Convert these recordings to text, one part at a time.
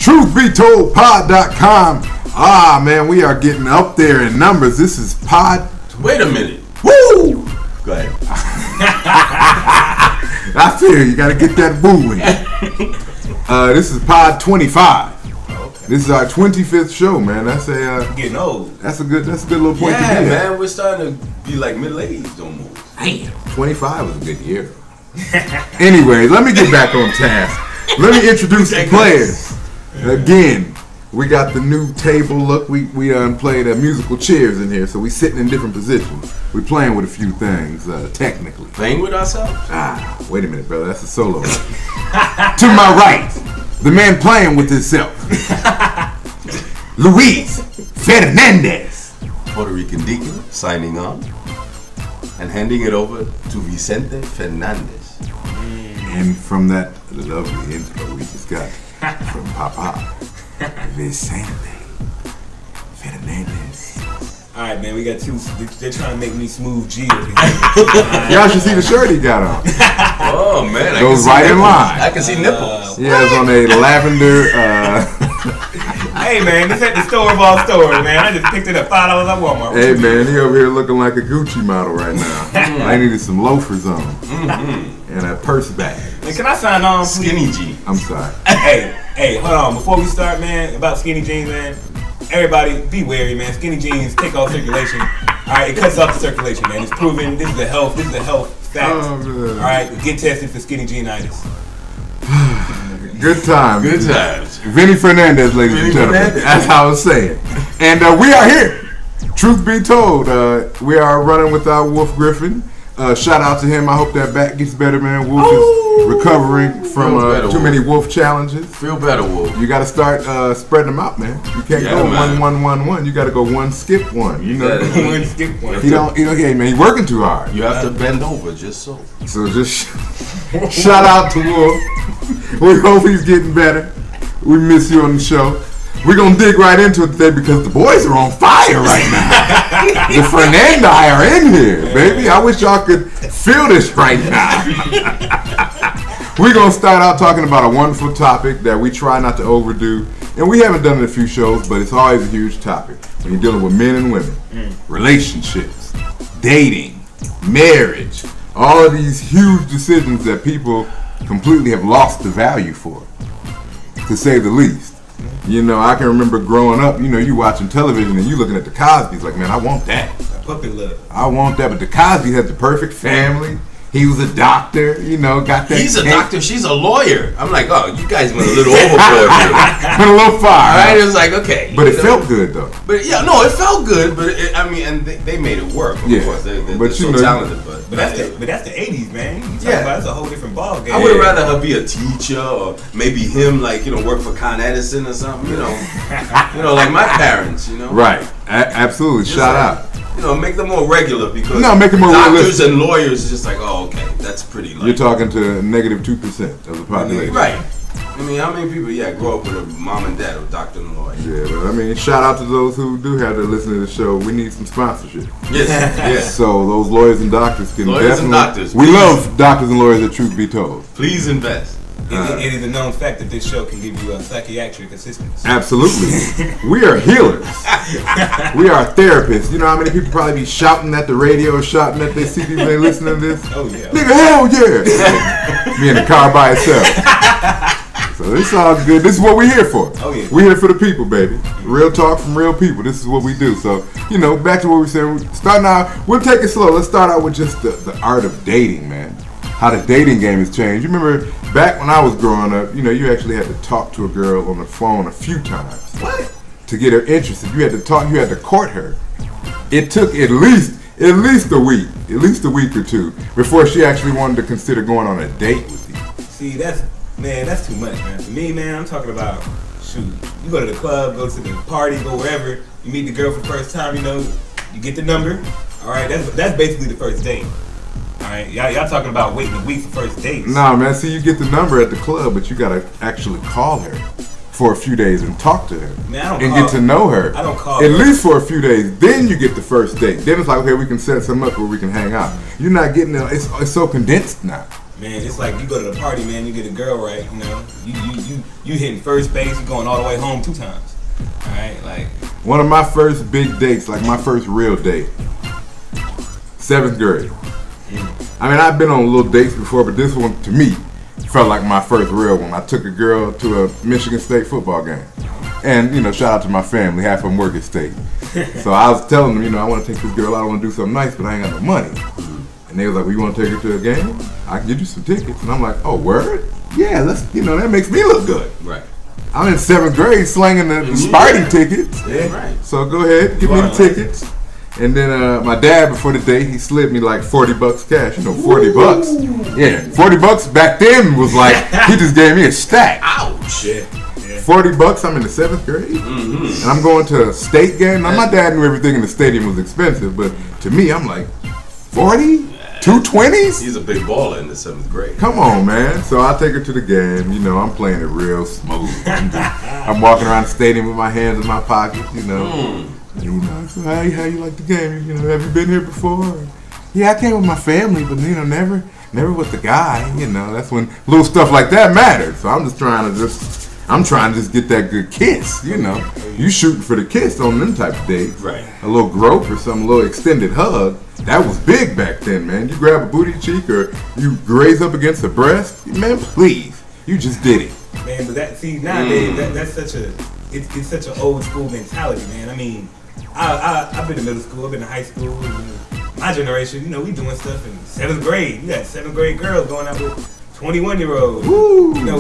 Truth be told, Pod.com. Ah, man, we are getting up there in numbers. This is Pod. Wait a minute. Woo! Go ahead. I feel you got to get that woo in. This is Pod25. Okay. This is our 25th show, man. That's a Getting old. That's a good little point to Yeah, be at. man, we're starting to be like middle-aged almost. Damn, 25 was a good year. Anyway, let me get back on task. Let me introduce the players. Again, we got the new table look. We played musical chairs in here, so we sitting in different positions. We playing with a few things, technically. Playing with ourselves? Ah, wait a minute, brother. That's a solo. To my right, the man playing with himself. Luis Fernandez. Puerto Rican Deacon signing on and handing it over to Vicente Fernandez. And from that lovely intro we just got from Papa, Vicente Fernandez. Alright, man, we got two. They're trying to make me smooth G. Y'all should see the shirt he got on. Oh, man. Goes right in line. I can see nipples. He has on a lavender. Hey, man, this at the store of all stores, man. I just picked it up $5 at Walmart. Hey, man, he over here looking like a Gucci model right now. I needed some loafers on and a purse bag. Man, can I sign on, please? Skinny G. I'm sorry. Hey, hold on. Before we start, man, about skinny jeans, man, everybody be wary, man. Skinny jeans take off circulation. Alright, it cuts off the circulation, man. It's proven. This is a health fact. Oh, man. Alright, get tested for skinny jeanitis. Good time. Good times. Vinny Fernandez, ladies and gentlemen. Fernandez. That's how I was saying. And we are here. Truth be told, we are running with our Wolf Griffin. Shout out to him. I hope that back gets better, man. Wolf is recovering from too many Wolf challenges. Feel better, Wolf. You got to start spreading them out, man. You can't go man. 1-1-1-1. You got to go one, skip one. You know, One skip one. he don't. Hey, man, he working too hard. You have to bend over just so. So just shout out to Wolf. We hope he's getting better. We miss you on the show. We're going to dig right into it today because the boys are on fire right now. The Fernandez are in here, baby. I wish y'all could feel this right now. We're going to start out talking about a wonderful topic that we try not to overdo. And we haven't done it in a few shows, but it's always a huge topic when you're dealing with men and women. Relationships, dating, marriage, all of these huge decisions that people completely have lost the value for, to say the least. You know, I can remember growing up, you know, you watching television and you looking at the Cosbys like, man, I want that. Puppy love. I want that. But the Cosby had the perfect family. He was a doctor, you know, got that. He's a doctor, she's a lawyer. I'm like, oh, you guys went a little overboard here. Went a little far. Right? It was like, okay. But it felt good, though. But yeah, no, it felt good. But and they made it work. Of course, they're so talented. But that's the 80s, man. You talking about, that's a whole different ball game. I would have rather her be a teacher or maybe him, like, you know, work for Con Edison or something. You know, like my parents. You know. Right. Absolutely. Shout out. You know, make them more regular because make it more doctors realistic. and lawyers is just like, oh, okay, that's pretty. You're talking to negative 2% of the population. Right. I mean, how many people, grow up with a mom and dad or doctor and lawyer? Yeah, but I mean, shout out to those who do have to listen to the show. We need some sponsorship. Yes, yes. So those lawyers and doctors can Lawyers and doctors, We please. love doctors and lawyers, that truth be told. Please invest. It is a known fact that this show can give you a psychiatric assistance. Absolutely. We are healers. We are therapists. You know how many people probably be shouting at the radio or shouting at their CD when they listen to this? Oh, yeah. Nigga, hell yeah. Me in the car by itself. So it's all good. This is what we're here for. Oh, yeah. We're here for the people, baby. Real talk from real people. This is what we do. So, you know, back to what we said. Starting out, we'll take it slow. Let's start out with just the art of dating, man. How the dating game has changed. You remember back when I was growing up, you know, you actually had to talk to a girl on the phone a few times. What? To get her interested. You had to talk, you had to court her. It took at least a week or two before she actually wanted to consider going on a date with you. See, that's too much, man. For me, man, I'm talking about, shoot, you go to the club, go to the party, go wherever, you meet the girl for the first time, you know, you get the number, all right, that's basically the first date. All right, y'all talking about waiting a week for first dates. Nah, man, see, you get the number at the club, but you gotta actually call her for a few days and talk to her. Man, I don't and call, get to know her. I don't call at her. least for a few days. Then you get the first date. Then it's like, okay, we can set some up where we can hang out. You're not getting it. It's so condensed now. Man, it's like you go to the party, man. You get a girl right, you know. You hitting first base. You going all the way home 2 times. All right, like one of my first big dates, like my first real date, 7th grade. I mean, I've been on little dates before, but this one to me felt like my first real one. I took a girl to a Michigan State football game, and shout out to my family. Half of them work at State. So I was telling them, I want to take this girl out. I want to do something nice, but I ain't got no money. And they was like, well, you want to take her to a game? I can get you some tickets. And I'm like, oh, word? Yeah, let's, that makes me look good. Right. I'm in 7th grade slanging the Spidey tickets. Yeah, right. So go ahead, give me the tickets. And then my dad, before the date, he slid me like $40 cash. 40 bucks. Yeah, $40 back then was like, he just gave me a stack. Ouch. Yeah. $40, I'm in the 7th grade, and I'm going to a state game. Now, my dad knew everything in the stadium was expensive, but to me, I'm like, 40? 220s? He's a big baller in the 7th grade. Come on, man. So I take her to the game. I'm playing it real smooth. I'm walking around the stadium with my hands in my pockets, So how you like the game? Have you been here before? Yeah, I came with my family, but never with the guy. That's when little stuff like that matters. So I'm trying to just get that good kiss. You shooting for the kiss on them type of dates. Right. A little grope or some little extended hug. That was big back then, man. You grab a booty cheek or you graze up against a breast, man. Please, you just did it. Man, but nowadays that's such it's such an old school mentality, man. I mean, I've been to middle school, I've been to high school. My generation, we doing stuff in 7th grade. You got 7th grade girls going out with 21-year-olds.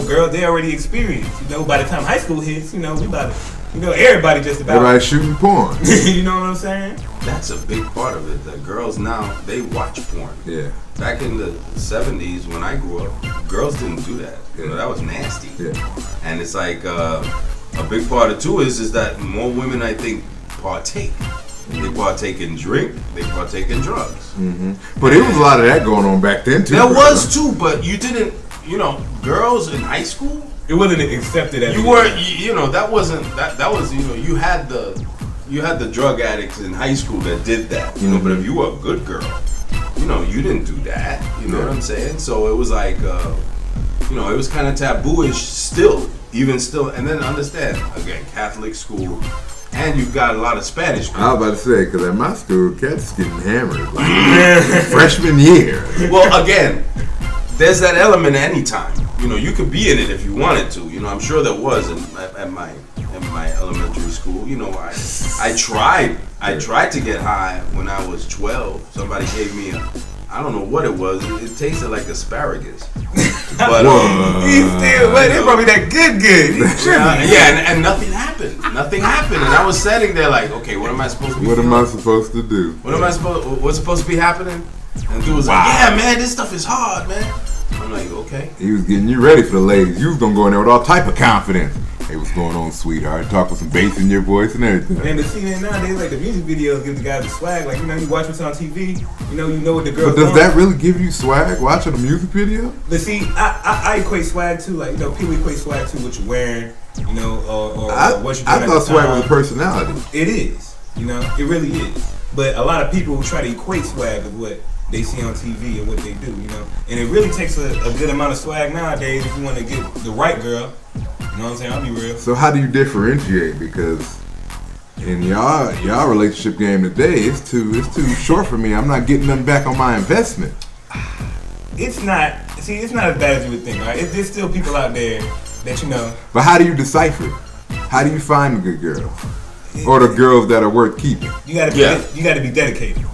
Girls they already experienced. By the time high school hits, we about to, everybody just about. Everybody shooting porn. You know what I'm saying? That's a big part of it. The girls now, they watch porn. Yeah. Back in the 70s when I grew up, girls didn't do that. That was nasty. Yeah. And it's like a big part of it too is that more women, I think, partake. They partake in drink, they partake in drugs. But there was a lot of that going on back then too. There was too, but you didn't, girls in high school, it wasn't accepted as you were, that wasn't that was, you had the drug addicts in high school that did that, but if you were a good girl, you didn't do that, what I'm saying? So it was like, it was kind of taboo-ish still, and then understand, again, Catholic school, and you've got a lot of Spanish girls. I was about to say, because at my school, cats getting hammered like freshman year. Well, again, there's that element anytime. You could be in it if you wanted to. I'm sure there was at my elementary school. I tried to get high when I was 12. Somebody gave me I don't know what it was. It tasted like asparagus. But they probably that good. And nothing happened. Nothing happened, and I was sitting there like, okay, what am I supposed to be? What am I supposed to do? What's supposed to be happening? And dude was like, yeah, man, this stuff is hard, man. I'm like, okay. He was getting you ready for the ladies. You was gonna go in there with all type of confidence. Hey, what's going on, sweetheart? Talk with some bass in your voice and everything. Man, the scene nowadays, like the music videos give the guys the swag. Like, you watch what's on TV, you know what the girls. But does that really give you swag, watching a music video? But see, I equate swag to, like, people equate swag to what you're wearing, or what you're doing. I thought swag was a personality. It is, it really is. But a lot of people try to equate swag with what they see on TV and what they do, And it really takes a good amount of swag nowadays if you want to get the right girl. You know what I'm saying? I'll be real. So how do you differentiate? Because in y'all relationship game today, it's too short for me. I'm not getting nothing back on my investment. It's not as bad as you would think, right? There's still people out there that But how do you decipher? How do you find the good girls? Or the girls that are worth keeping? You gotta be dedicated.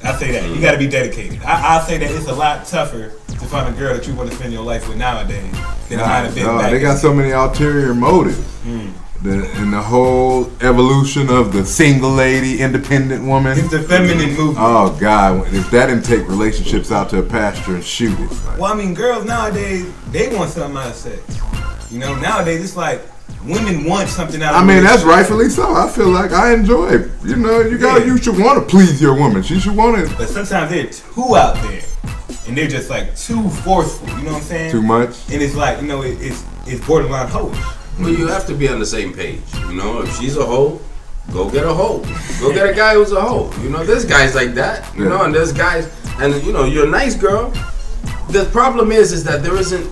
I say that. You gotta be dedicated. I'll say that it's a lot tougher to find a girl that you want to spend your life with nowadays than it might have been back. They got so many ulterior motives. In the whole evolution of the single lady, independent woman. It's the feminine movement. Oh God, if that didn't take relationships out to a pasture and shoot it. Well, I mean, girls nowadays, they want something out of sex. Nowadays it's like women want something out of sex. I mean, that's rightfully so. I feel like I enjoy it. You should want to please your woman. She should want it. But sometimes they're too out there. And they're just like too forceful, you know what I'm saying? Too much. And it's like, it's borderline hoish. Well, you have to be on the same page. If she's a hoe, go get a hoe. Go get a guy who's a hoe. There's guys like that. And there's guys, and you're a nice girl, The problem is that there isn't,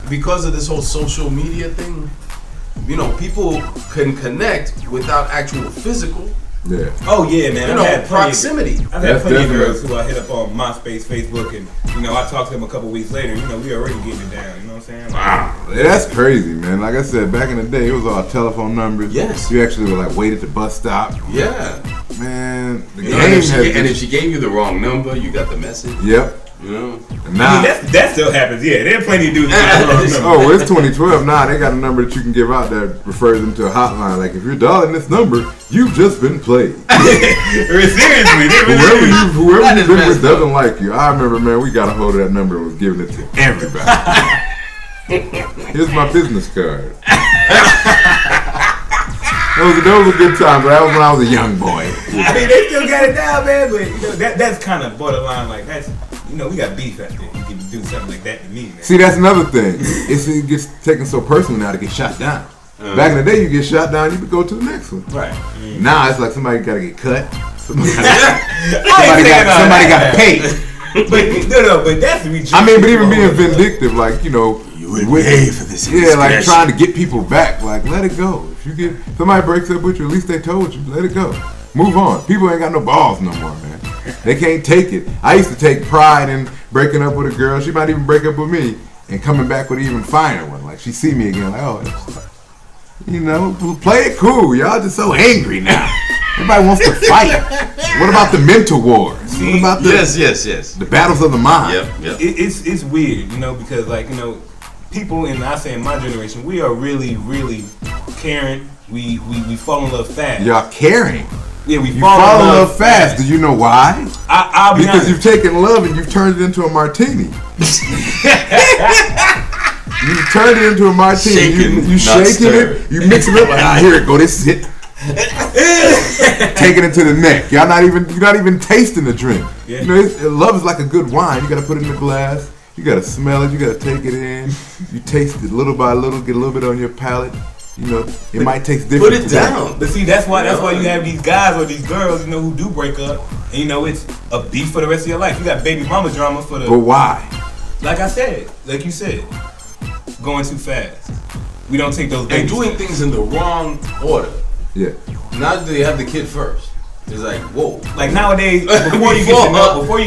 because of this whole social media thing, you know, people can connect without actual physical. Yeah. Oh yeah, man. You know, proximity. I've had plenty of girls who I hit up on MySpace, Facebook, and you know, I talked to them a couple weeks later. You know, we already getting it down. You know what I'm saying? Wow, yeah, that's crazy, man. Like I said, back in the day, it was all telephone numbers. Yes. You actually were like wait at the bus stop. Yeah. Man, the You game know, and has. if she gave you the wrong number, you got the message. Yep. You know. Now, I mean, that still happens. Yeah, there are plenty of dudes. oh, it's 2012 now. They got a number that you can give out that refers them to a hotline. Like if you're dialing this number, you've just been played. Seriously, whoever you've been with doesn't like you. I remember, man, we got a hold of that number and was giving it to everybody. Here's my business card. Those were good times, but that was when I was a young boy. I mean, they still got it down, man. But you know, that's kind of borderline. Like that's, you know, we got beef out there. You can do something like that to me, man. See, that's another thing. It gets taken so personal now to get shot down. Back in the day, you get shot down, you could go to the next one. Right. Now it's like somebody got to get cut. Somebody got to pay. But that's ridiculous. I mean, but even being vindictive, like, you know, you would pay for this. Yeah, like trying to get people back. Like, let it go. If you get somebody breaks up with you, at least they told you. Let it go. Move on. People ain't got no balls no more, man. They can't take it. I used to take pride in breaking up with a girl. She might even break up with me and coming back with an even finer one. Like, she see me again, like, oh, you know, play it cool. Y'all just so angry now. Everybody wants to fight. What about the mental wars? What about the yes. The battles of the mind? Yep. It's weird, you know, because like, you know, people in my generation, we are really, really caring. We fall in love fast. Y'all caring. Yeah, we You fall in love fast. Do you know why? I'll be because honest. you've taken love and you've turned it into a martini. You turned it into a martini. You shaking it. You mix it up. Ah, here it go. This is it. Taking it to the neck. You're not even tasting the drink. Yeah. You know, love is like a good wine. You gotta put it in the glass. You gotta smell it. You gotta take it in. You taste it little by little. Get a little bit on your palate. You know, it might taste different. Put it down. But see, that's why you have these guys or these girls, you know, who do break up, and you know it's a beef for the rest of your life. You got baby mama drama for the. But why? Like I said, like you said, going too fast. We don't take those baby And doing things in the wrong order. Yeah. Now they have the kid first. It's like, whoa. Like nowadays, before you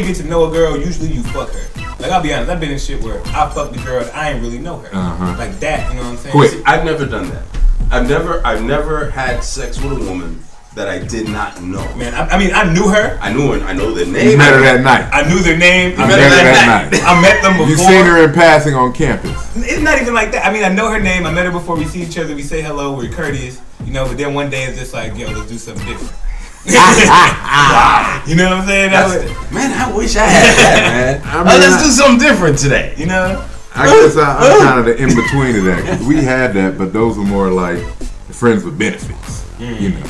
get to know a girl, usually you fuck her. Like I'll be honest, I've been in shit where I fucked the girl and I ain't really know her. Like that, you know what I'm saying? Quick. See, I've never done that. I've never had sex with a woman that I did not know. Man, I mean, I knew her. I knew her. I know their name. You met her that night. I knew their name. I met her that night. I met them before. You seen her in passing on campus. It's not even like that. I mean, I know her name. I met her before we see each other. We say hello. We're courteous, you know. But then one day it's just like, yo, let's do something different. Wow. You know what I'm saying? Man, I wish I had that, man. Let's do something different today. You know? I guess I'm kind of the in between of that. 'Cause we had that, but those were more like friends with benefits. You know,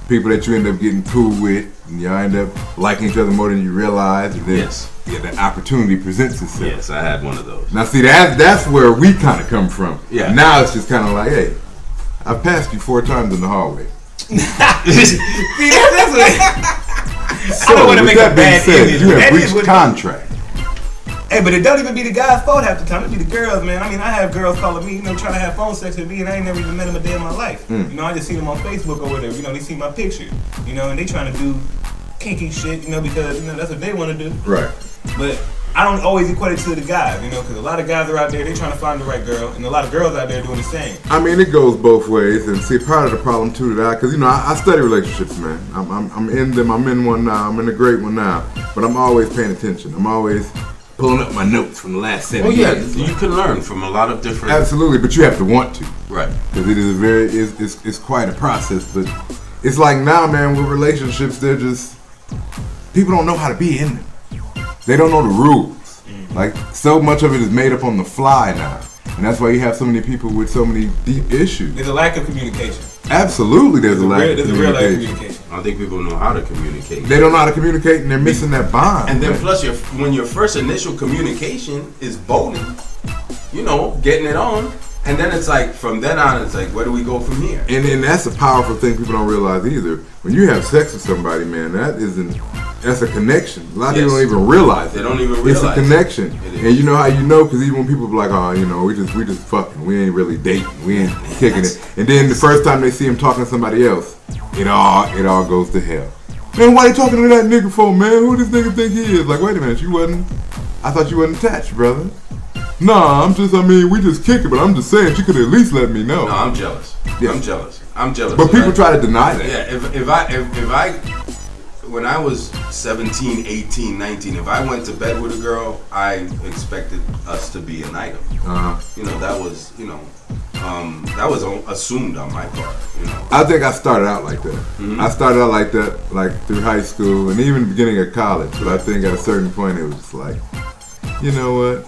people that you end up getting cool with, and y'all end up liking each other more than you realize. And then, yeah, that opportunity presents itself. Yes, I had one of those. Now, see, that's where we kind of come from. Yeah. Now it's just kind of like, hey, I've passed you 4 times in the hallway. See, that's what. So, I don't want to with make that a being bad said, image. you have That is breached what- contract. Hey, but it don't even be the guy's fault half the time. It be the girls, man. I mean, I have girls calling me, you know, trying to have phone sex with me, and I ain't never even met them a day in my life. You know, I just see them on Facebook or whatever. You know, they see my picture, you know, and they trying to do kinky shit, you know, because, you know, that's what they want to do. Right. But I don't always equate it to the guys, you know, because a lot of guys are out there, they trying to find the right girl, and a lot of girls out there doing the same. I mean, it goes both ways, and see, part of the problem too because you know, I study relationships, man. I'm in them. I'm in one now. I'm in a great one now. But I'm always paying attention. I'm always pulling up my notes from the last 7 years. Oh yeah, you can learn from a lot of different. Absolutely, but you have to want to. Right. Because it is it's quite a process. But it's like now, man, with relationships, they're just people don't know how to be in them. They don't know the rules. Like so much of it is made up on the fly now, and that's why you have so many people with so many deep issues. There's a lack of communication. Absolutely, there's a lack of There's a real lack of communication. communication. I don't think people know how to communicate. They don't know how to communicate, and they're missing that bond. And then man. plus, when your first initial communication is boning, you know, getting it on, and then it's like from then on, it's like, where do we go from here? And that's a powerful thing people don't realize either. When you have sex with somebody, man, that isn't That's a connection. A lot of people don't even realize it. They don't even realize it's a connection. It And you know how you know? Because even when people be like, oh, you know, we just fucking. We ain't really dating. We ain't kicking it. And then the first time they see him talking to somebody else, it all goes to hell. Man, why you talking to that nigga for, man? Who this nigga think he is? Like, wait a minute, I thought you wasn't attached, brother. Nah, we just kick it, but I'm just saying, she could at least let me know. No, I'm jealous. Yeah. I'm jealous. But people try to deny that. Yeah, if I when I was 17, 18, 19, if I went to bed with a girl, I expected us to be an item. You know, that was assumed on my part. You know, I think I started out like that. I started out like that, like through high school and even the beginning of college. But I think at a certain point it was just like, you know what?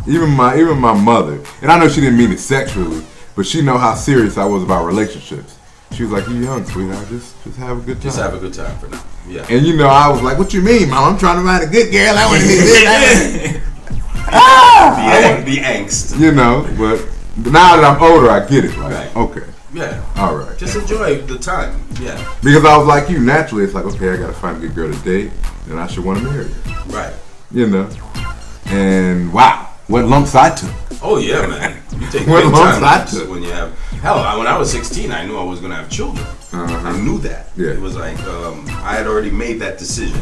Even my mother, and I know she didn't mean it sexually, but she know how serious I was about relationships. She was like, "You young, sweetheart, just have a good time. Just have a good time for now." Yeah. And you know, I was like, "What you mean, Mom? I'm trying to find a good girl. I want to be this." The angst. You know, but now that I'm older, I get it. Like, Right. okay, Yeah. all right. Just enjoy the time. Yeah. Because I was like you, naturally, it's like, okay, I gotta find a good girl to date, and I should want to marry her. Right. You know, and wow, what lumps I took. Oh yeah, man. You take What big lumps time I lumps took. when you have. Hell, when I was 16, I knew I was gonna have children. I knew that. Yeah. It was like I had already made that decision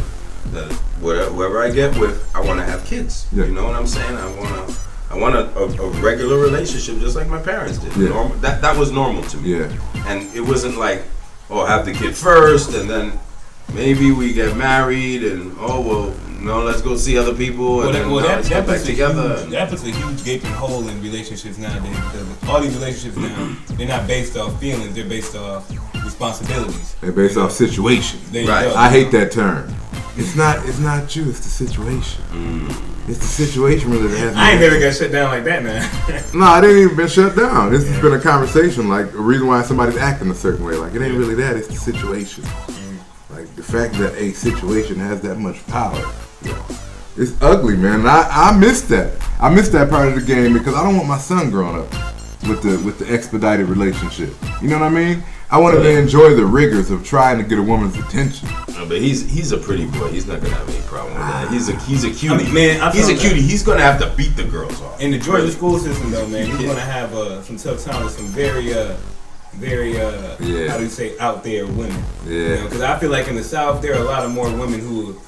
that whoever I get with, I want to have kids. Yeah. You know what I'm saying? I want a regular relationship, just like my parents did. Yeah. Normal, that was normal to me. Yeah. And it wasn't like, oh, have the kid first, and then maybe we get married, and let's go see other people, and then let's get back together. That puts a huge gaping hole in relationships nowadays, because all these relationships now, they're not based off feelings, they're based off responsibilities. They're based off situation. Right. I hate that term. It's not you, it's the situation. It's the situation really that has I ain't never got shut down like that, man. No, I didn't even been shut down. This has been a conversation, like a reason why somebody's acting a certain way. Like, it ain't really that, it's the situation. Like, the fact that a situation has that much power. It's ugly, man. And I miss that. I miss that part of the game because I don't want my son growing up with the expedited relationship. You know what I mean? I want him to enjoy the rigors of trying to get a woman's attention. No, but he's a pretty boy. He's not gonna have any problem with that. He's a cutie. I mean, man, he's a cutie. He's gonna have to beat the girls off. In the Georgia school system, though, man, he's gonna have some tough time with some very how do you say, out there women. Yeah. You know, because I feel like in the South there are a lot of more women who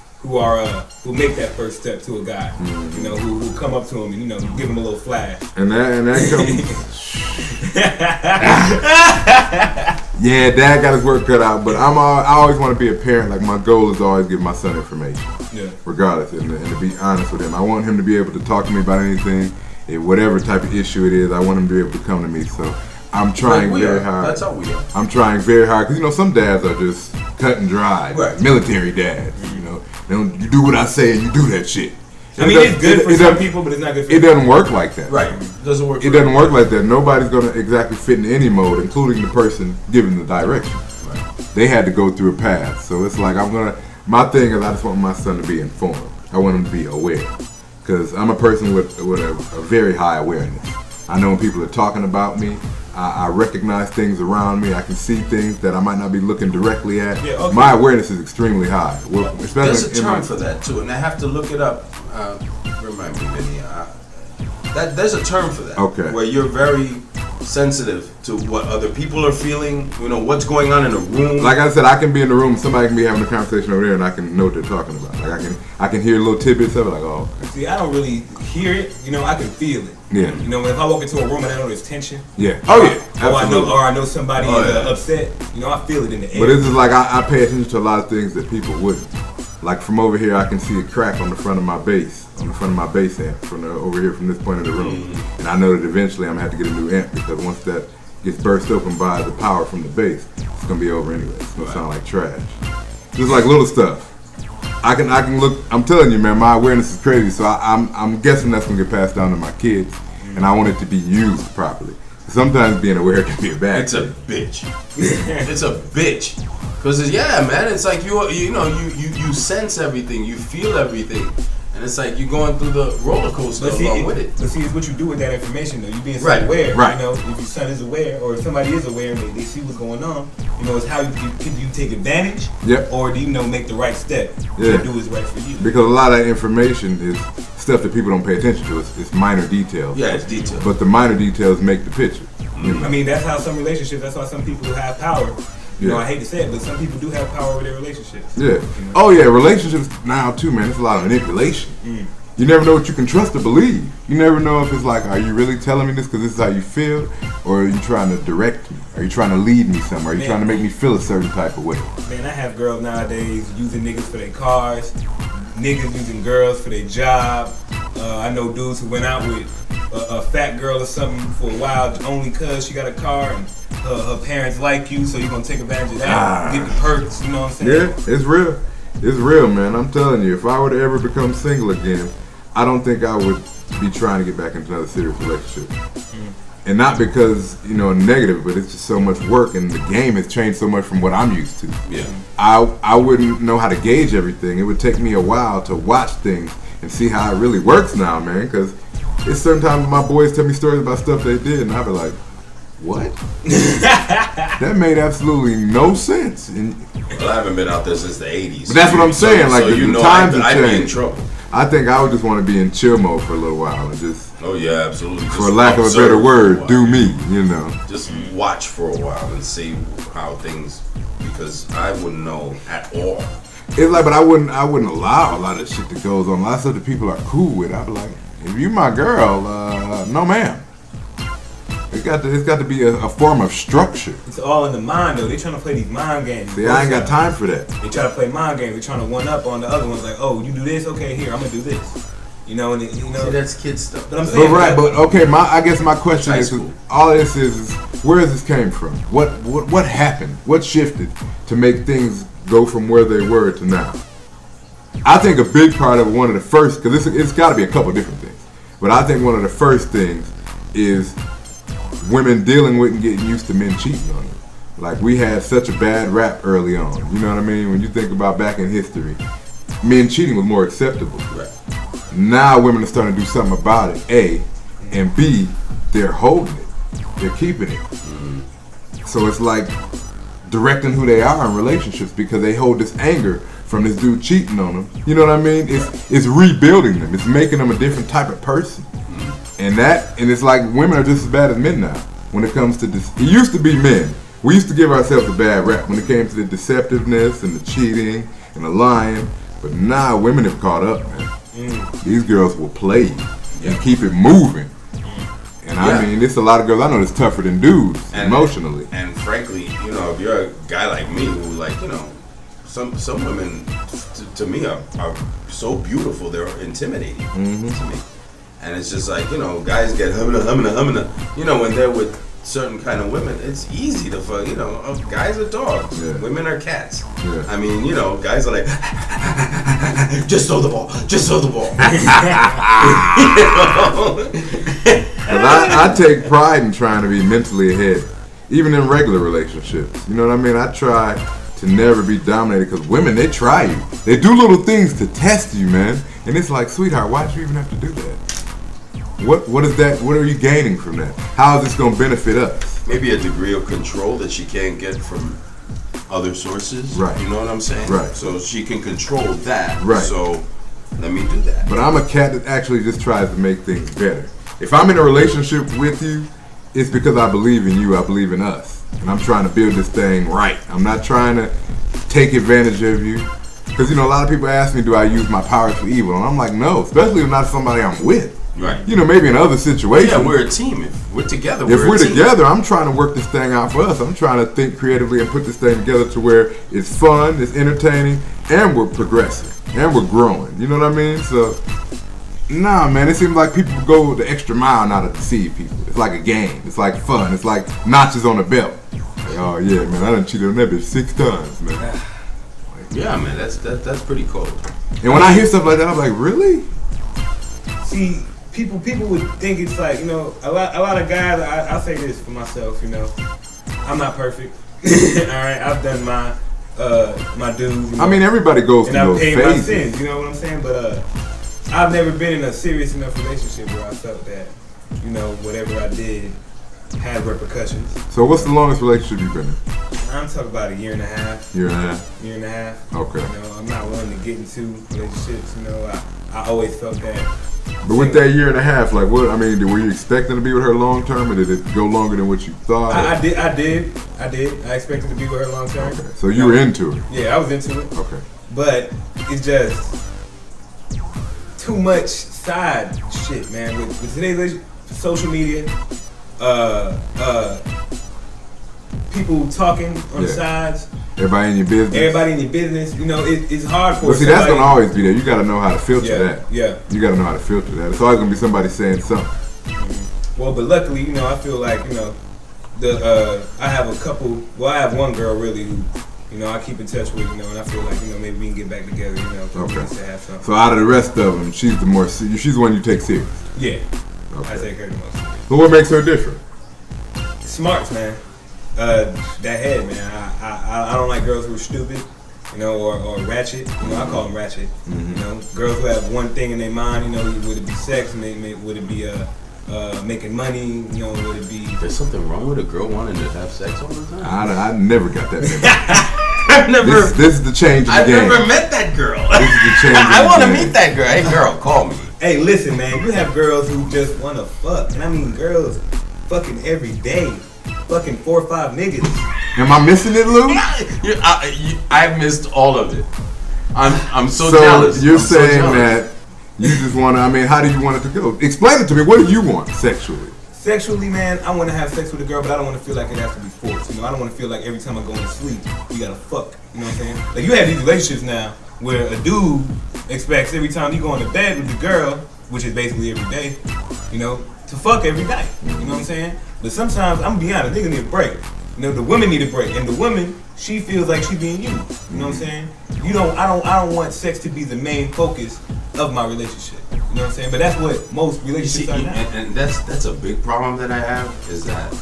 make that first step to a guy. You know, who come up to him and, you know, give him a little flash. And that comes. Yeah, Dad got his work cut out, but I always want to be a parent. Like, my goal is to always give my son information, regardless, and to be honest with him. I want him to be able to talk to me about anything, whatever type of issue it is. I want him to be able to come to me. So I'm trying very hard. That's how we are. I'm trying very hard because, you know, some dads are just cut and dry, right. Military dads. You know, you do what I say and you do that shit. I mean, it's good for some people, but it's not good for it doesn't work like that. Right. It doesn't work. It doesn't work like that. Nobody's going to exactly fit in any mode, including the person giving the direction. Right. They had to go through a path. So it's like, my thing is I just want my son to be informed. I want him to be aware. Because I'm a person with a very high awareness. I know when people are talking about me, I recognize things around me. I can see things that I might not be looking directly at. Yeah, okay. My awareness is extremely high. There's a term for that too, and I have to look it up. Remind me, Vinny. There's a term for that. Okay. Where you're very sensitive to what other people are feeling. You know what's going on in a room. Like I said, I can be in the room. Somebody can be having a conversation over there, and I can know what they're talking about. Like I can hear little tidbits of it. Like, oh. See, I don't really hear it. You know, I can feel it. Yeah. You know, if I walk into a room and I know there's tension. Yeah. Oh yeah. Or I know somebody is upset. You know, I feel it in the air. But this is like I pay attention to a lot of things that people wouldn't. Like from over here, I can see a crack on the front of my bass, amp, from over here from this point of the room, and I know that eventually I'm gonna have to get a new amp because once that gets burst open by the power from the bass, it's gonna be over anyway. It's gonna sound like trash. Just like little stuff. I can look. I'm telling you, man, my awareness is crazy. So I'm guessing that's gonna get passed down to my kids, and I want it to be used properly. Sometimes being aware can be a bad thing. It's a bitch. It's a bitch. Cause man, it's like you sense everything, you feel everything, and it's like you're going through the roller coaster along with it. But see, it's what you do with that information, though. You being right. aware, right. You know, if your son is aware or if somebody is aware and they see what's going on, You know, it's how you take advantage, or do you know make the right step to do what's right for you? Because a lot of that information is stuff that people don't pay attention to. It's minor details. Yeah, it's details. But the minor details make the picture. I mean, that's how some relationships. That's why some people have power. You know, I hate to say it, but some people do have power over their relationships. Yeah. You know? Oh yeah, relationships now too, man. It's a lot of manipulation. You never know what you can trust or believe. You never know if it's like, are you really telling me this because this is how you feel, or are you trying to direct me? Are you trying to lead me somewhere? Are you trying to make me feel a certain type of way? Man, I have girls nowadays using niggas for their cars, niggas using girls for their job. I know dudes who went out with a fat girl or something for a while only because she got a car and her parents like you, so you're gonna take advantage of that, get the perks, you know what I'm saying? Yeah, it's real. It's real, man. I'm telling you, if I were to ever become single again, I don't think I would be trying to get back into another serious relationship. And not because, you know, negative, but it's just so much work and the game has changed so much from what I'm used to. Yeah. I wouldn't know how to gauge everything. It would take me a while to watch things and see how it really works now, man, because it's certain times my boys tell me stories about stuff they did and I'll be like, what? That made absolutely no sense. And well, I haven't been out there since the 80s. But that's what I'm saying. Like, so the times have I'd be in changed. trouble. I think I would just want to be in chill mode for a little while and just, oh yeah, absolutely. For lack of a better word, do me, you know. Just watch for a while and see how things, because I wouldn't know at all. It's like, but I wouldn't allow a lot of shit that goes on. A lot of stuff that people are cool with. I'd be like, if you my girl, no ma'am. It's got to be a form of structure. It's all in the mind though. They trying to play these mind games. See, I ain't got time for that. They try to play mind games. They trying to one up on the other ones. Like, oh, you do this, okay, here I'm gonna do this. You know, and you know. See, that's kid stuff. But I'm saying, but okay. I guess my question is, all this is where does this came from? What happened? What shifted to make things go from where they were to now? I think a big part of one of the first, because it's got to be a couple different things, but I think one of the first things is women dealing with and getting used to men cheating on them. Like, we had such a bad rap early on. You know what I mean? When you think about back in history, men cheating was more acceptable. Right. Now women are starting to do something about it, A, and B, they're holding it. They're keeping it. So it's like directing who they are in relationships because they hold this anger from this dude cheating on them. You know what I mean? It's rebuilding them. It's making them a different type of person. And it's like women are just as bad as men now when it comes to this. It used to be men. We used to give ourselves a bad rap when it came to the deceptiveness and the cheating and the lying. But now women have caught up, man. These girls will play you and keep it moving. And I mean, there's a lot of girls I know that's tougher than dudes emotionally. And frankly, you know, if you're a guy like me who, like, you know, some women to me are so beautiful, they're intimidating to me. And it's just like, you know, guys get humming. You know, when they're with certain kind of women, it's easy to fuck. You know, guys are dogs, women are cats. I mean, you know, guys are like, just throw the ball, just throw the ball. I take pride in trying to be mentally ahead, even in regular relationships. You know what I mean? I try to never be dominated because women, they try you. They do little things to test you, man. And it's like, sweetheart, why do you even have to do that? What is that? What are you gaining from that? How is this going to benefit us? Maybe a degree of control that she can't get from other sources. Right. You know what I'm saying? Right. So she can control that. Right. So let me do that. But I'm a cat that actually just tries to make things better. If I'm in a relationship with you, it's because I believe in you. I believe in us. And I'm trying to build this thing right. I'm not trying to take advantage of you. Because, you know, a lot of people ask me, do I use my powers for evil? And I'm like, no, especially if not somebody I'm with. Right. You know, maybe in other situations. Yeah, we're a team. If we're together, if we're together, I'm trying to work this thing out for us. I'm trying to think creatively and put this thing together to where it's fun, it's entertaining, and we're progressing, and we're growing. You know what I mean? So, nah, man, it seems like people go the extra mile now to deceive people. It's like a game. It's like fun. It's like notches on a belt. Like, oh, yeah, man, I done cheated on that bitch 6 times, man. Yeah, man, that's pretty cool. And when I hear stuff like that, I'm like, really? See, people would think it's like, you know, a lot of guys. I'll say this for myself, you know, I'm not perfect. All right, I've done my dues. You know, I mean, everybody goes through those phases. And I've paid my sins. You know what I'm saying? But I've never been in a serious enough relationship where I felt that, you know, whatever I did had repercussions. So what's the longest relationship you've been in? I'm talking about a year and a half. Year and a half. Year and a half. Okay. You know, I'm not one to get into relationships. You know, I always felt that. But with that year and a half, like what? I mean, were you expecting to be with her long term, or did it go longer than what you thought? I did. I expected to be with her long term. Okay. So you were into it. Yeah, I was into it. Okay. But it's just too much side shit, man. With today's social media, people talking on the sides. Everybody in your business. Everybody in your business. You know, it's hard for. But see, that's gonna always be there. You gotta know how to filter that. Yeah. You gotta know how to filter that. It's always gonna be somebody saying something. Well, but luckily, you know, I feel like, you know, I have a couple. Well, I have one girl really who, you know, I keep in touch with, you know, and I feel like, you know, maybe we can get back together, you know. Okay. Just to have something. So out of the rest of them, she's the one you take serious. Yeah. Okay. I take her the most. But what makes her different? Smarts, man. That head, man. I don't like girls who are stupid, you know, or ratchet. You know, I call them ratchet. Mm-hmm. You know, girls who have one thing in their mind. You know, would it be sex? Would it be making money? You know, would it be? There's something wrong with a girl wanting to have sex all the time. I never got that. I've never. This is the change in the game. I've never met that girl. This is the change. I want to meet that girl. Hey, girl, call me. Hey, listen, man. You have girls who just want to fuck, and I mean girls fucking every day. Fucking 4 or 5 niggas. Am I missing it, Lou? I missed all of it. I'm so jealous. You're saying that you just want to, I mean, how do you want it to go? Explain it to me. What do you want sexually? Sexually, man, I want to have sex with a girl, but I don't want to feel like it has to be forced. You know, I don't want to feel like every time I go to sleep, we gotta fuck. You know what I'm saying? Like, you have these relationships now where a dude expects every time you go into bed with the girl, which is basically every day, you know, to fuck every night. You know what I'm saying? But sometimes, I'm gonna be honest, niggas need a break. You know, the women need a break, and the woman, she feels like she being used. You know what I'm saying? I don't want sex to be the main focus of my relationship. You know what I'm saying? But that's what most relationships are now. And that's a big problem that I have is that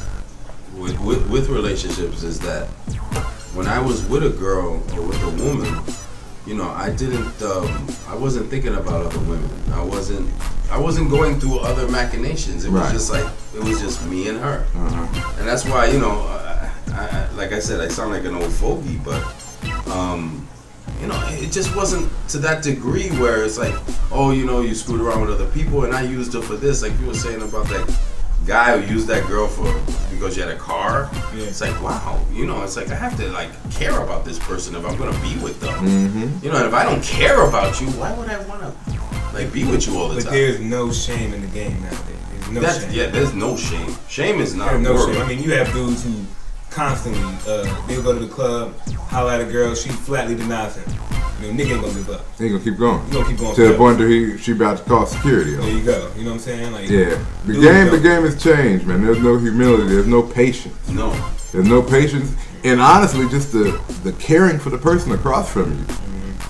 with relationships is that when I was with a girl or with a woman, you know, I wasn't thinking about other women. I wasn't going through other machinations. It was just like, it was just me and her. And that's why, you know, like I said, I sound like an old fogey, but, you know, it just wasn't to that degree where it's like, oh, you know, you screwed around with other people and I used her for this. Like you were saying about that guy who used that girl because she had a car. Yeah. It's like, wow, you know, it's like I have to like care about this person if I'm gonna be with them. You know, and if I don't care about you, why would I wanna like be with you all the time? But there's no shame in the game nowadays. There's no shame. Yeah, there's no shame. Shame is not no word. shame. I mean, you have dudes who constantly they'll go to the club, holler at a girl, she flatly denies him. You know, nigga ain't gonna give up. He ain't gonna keep going. He gonna keep going. To the point that she about to call security. There you go. You know what I'm saying? Like, yeah. The game has changed, man. There's no humility. There's no patience. No. There's no patience, and honestly, just the caring for the person across from you.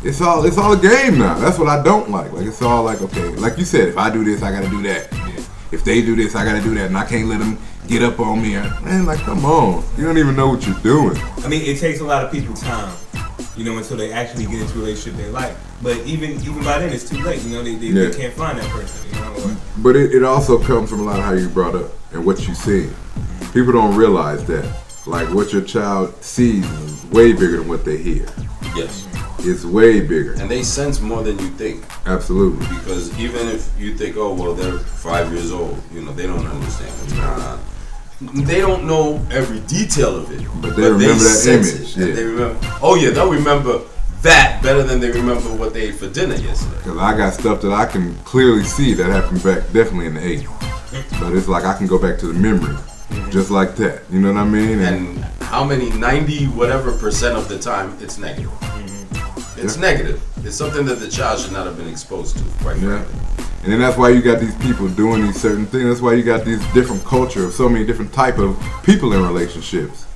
It's all a game now. That's what I don't like. Like it's all like, okay, like you said, if I do this, I gotta do that. If they do this, I gotta do that, and I can't let them get up on me. Man, like, come on. You don't even know what you're doing. I mean, it takes a lot of people time, you know, until they actually get into a relationship they like. But even by then, it's too late. You know, they can't find that person. You know. But it also comes from a lot of how you brought up and what you see. People don't realize that, like, what your child sees is way bigger than what they hear. Yes. It's way bigger. And they sense more than you think. Absolutely. Because even if you think, oh, well, they're 5 years old, you know, they don't understand what's going on. They don't know every detail of it. But they remember that image. Yeah. They remember, oh, yeah, they'll remember that better than they remember what they ate for dinner yesterday. Because I got stuff that I can clearly see that happened back definitely in the 80s. But it's like I can go back to the memory. Just like that. You know what I mean? And how many, 90 whatever % of the time, it's negative. It's negative. It's something that the child should not have been exposed to, quite frankly. And then that's why you got these people doing these certain things. That's why you got these different culture of so many different type of people in relationships.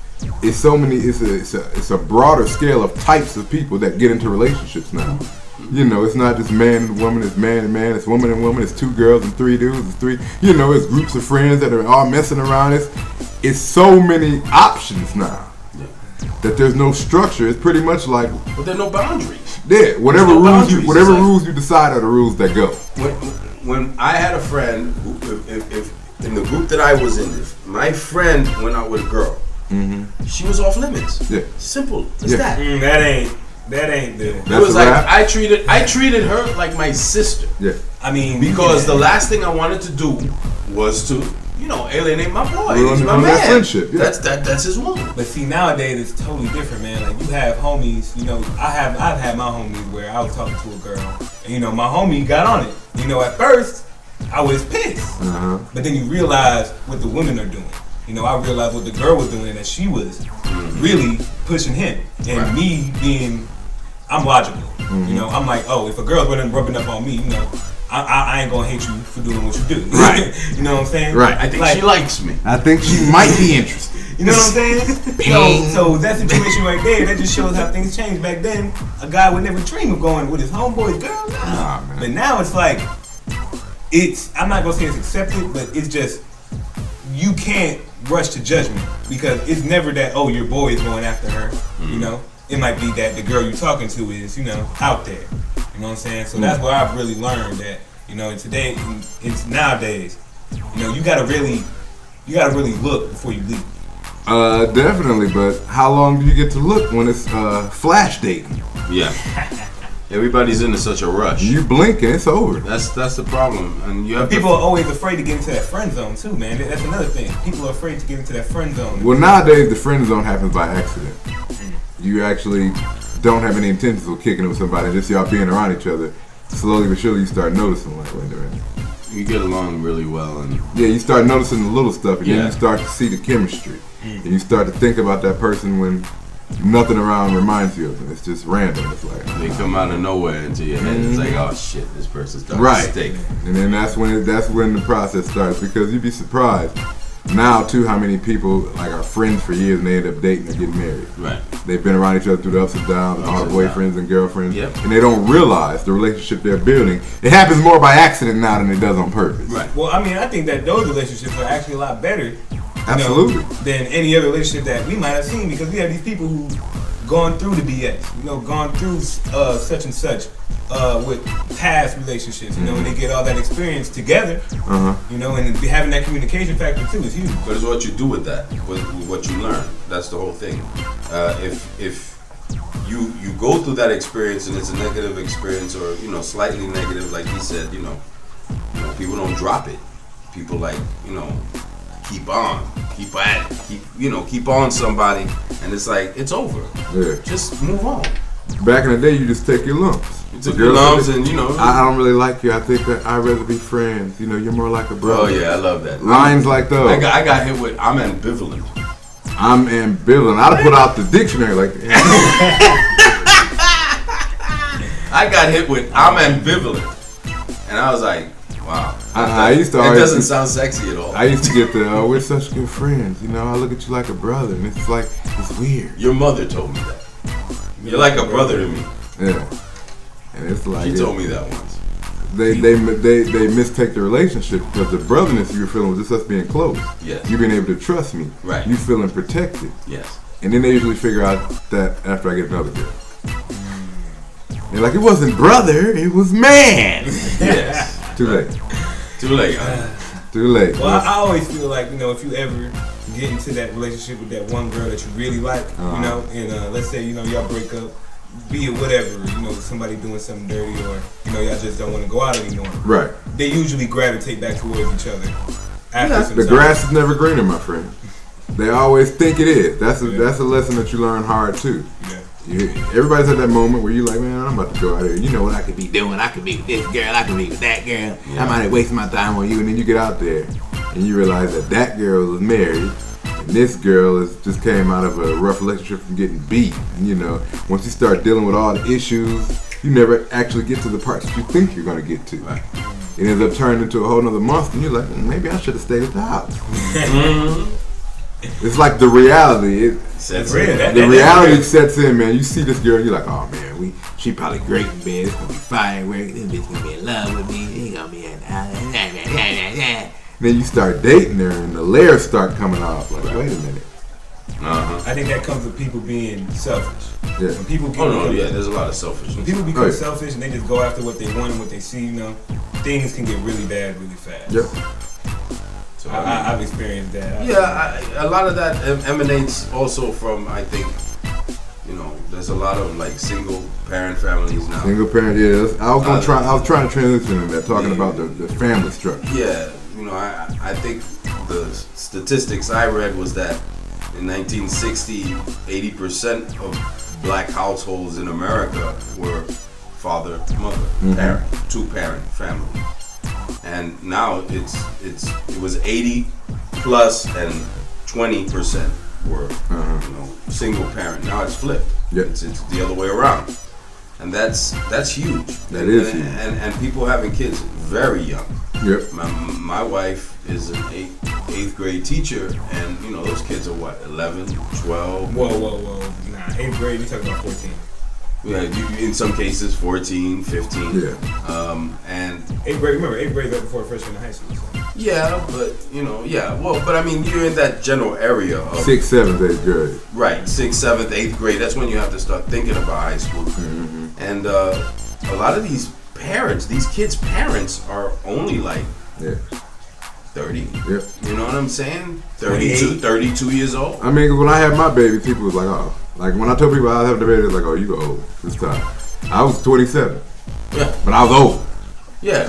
It's so many. It's a broader scale of types of people that get into relationships now. You know, it's not just man and woman. It's man and man. It's woman and woman. It's 2 girls and 3 dudes. It's 3. You know, it's groups of friends that are all messing around. It's so many options now. That there's no structure. It's pretty much like. But there are no boundaries. Yeah, whatever rules you decide are the rules that go. When I had a friend, if in the group that I was in, if my friend went out with a girl, she was off limits. Yeah. Simple as that. That ain't the. It was like I treated her like my sister. Yeah. I mean, because the last thing I wanted to do was to, alienate my boy. He's my man. Friendship. Yeah. That's his woman. But see, nowadays it's totally different, man. Like you have homies. I've had my homies where I was talking to a girl, and my homie got on it. At first I was pissed, but then you realize what the women are doing. I realized what the girl was doing, that she was really pushing him, and me being, I'm logical. I'm like, oh, if a girl's rubbing up on me, I ain't gonna hate you for doing what you do. Right. You know what I'm saying? Right. I think she likes me. I think she might be interested. You know what I'm saying? So that situation right there, that just shows how things changed. Back then, a guy would never dream of going with his homeboy's girl. Nah, man. But now it's like, I'm not gonna say it's accepted, but it's just, you can't rush to judgment, because it's never that, oh, your boy is going after her. It might be that the girl you're talking to is, out there. You know what I'm saying? So that's where I've really learned that, it's nowadays, you gotta really look before you leave. Definitely, but how long do you get to look when it's flash dating? Yeah. Everybody's into such a rush. You blink and it's over. That's the problem, and you have people are always afraid to get into that friend zone too, man. That's another thing. People are afraid to get into that friend zone. Well, nowadays the friend zone happens by accident. You actually don't have any intentions of kicking it with somebody. Just y'all being around each other. Slowly but surely, you start noticing like, wait a minute. You get along really well, and you start noticing the little stuff, and then you start to see the chemistry, and you start to think about that person when nothing around reminds you of them. It's just random. It's like they come out of nowhere into your head. It's like, oh shit, this person's starting to stick. And then that's when the process starts, because you'd be surprised now too how many people like are friends for years and they end up dating or getting married. Right. They've been around each other through the ups and downs, and all the boyfriends and girlfriends, Yep. and they don't realize the relationship they're building. It happens more by accident now than it does on purpose. Right. Well, I mean, I think that those relationships are actually a lot better. Absolutely. Than any other relationship that we might have seen, because we have these people who gone through the BS, gone through such and such with past relationships, and they get all that experience together, and having that communication factor too is huge. But it's what you do with that, with what you learn. That's the whole thing. If you go through that experience and it's a negative experience, or slightly negative, like he said, people don't drop it. People keep on, keep at it, keep on somebody, and it's like, it's over. Yeah. Just move on. Back in the day, you just take your lumps. You took your lumps, and I don't really like you. I think that I'd rather be friends. You're more like a brother. Oh yeah, I love that. Lines like those. I got hit with, I'm ambivalent. I'm ambivalent. I'd put out the dictionary like that. I got hit with, I'm ambivalent, and I was like, wow. I used to. It doesn't sound sexy at all. I used to get the, we're such good friends. I look at you like a brother, and it's like, it's weird. Your mother told me that. You're like a brother to me. Yeah. And it's like, She told me that once. They mistake the relationship, because the brotherness you were feeling was just us being close. Yes. You being able to trust me. Right. You feeling protected. Yes. And then they usually figure out that after I get another girl. They're like, it wasn't brother, it was man. Yes. Too late. Too late. Too late. Well, I always feel like, if you ever get into that relationship with that one girl that you really like, and let's say, y'all break up, be it whatever, somebody doing something dirty, or, y'all just don't want to go out anymore. Right. They usually gravitate back towards each other. After the grass is never greener, my friend. They always think it is. That's a lesson that you learn hard too. Yeah. Everybody's at that moment where you're like, man, I'm about to go out here. You know what I could be doing? I could be with this girl. I could be with that girl. Yeah. I might have wasted my time on you. And then you get out there and you realize that girl was married, and this girl just came out of a rough relationship from getting beat. And, once you start dealing with all the issues, you never actually get to the parts that you think you're going to get to. Right. It ends up turning into a whole nother monster, and you're like, maybe I should have stayed at the house. It's like the reality. The reality sets in, man. You see this girl, you're like, oh man, she probably great in bed. It's gonna be fireworks. This bitch gonna be in love with me. She gonna be in. Then you start dating her, and the layers start coming off. Like, wait a minute. I think that comes with people being selfish. Yeah. When people there's a lot of selfishness. When people become selfish and they just go after what they want and what they see, things can get really bad really fast. Yep. So I've experienced that. Yeah, a lot of that emanates also from, I think, you know, there's a lot of like single parent families now. Single parent, yes. I was trying to transition in that, talking about the family structure. Yeah, you know, I think the statistics I read was that in 1960, 80% of black households in America were father, mother, parent, two-parent family. And now it was 80 plus and 20% were you know, single parent. Now it's flipped. Yep. It's the other way around, and that's huge. That is huge. And people having kids very young. Yep. My wife is an eighth grade teacher, and you know those kids are what, 11, 12. Whoa. Nah, 8th grade. You talking about 14? Yeah, in some cases 14, 15. Yeah. And 8th grade. Remember, 8th grade right before freshman in high school. So. yeah, but you know, but I mean, you're in that general area of 6th, 7th, 8th grade. Right, 6th, 7th, 8th grade. That's when you have to start thinking about high school. And a lot of these parents, these kids' parents, are only like 30. Yep. You know what I'm saying? 32 years old. I mean, when I had my baby, people was like, oh. Like, when I told people I was having the baby, they was like, oh, you old this time. I was 27. Yeah. But I was old. Yeah.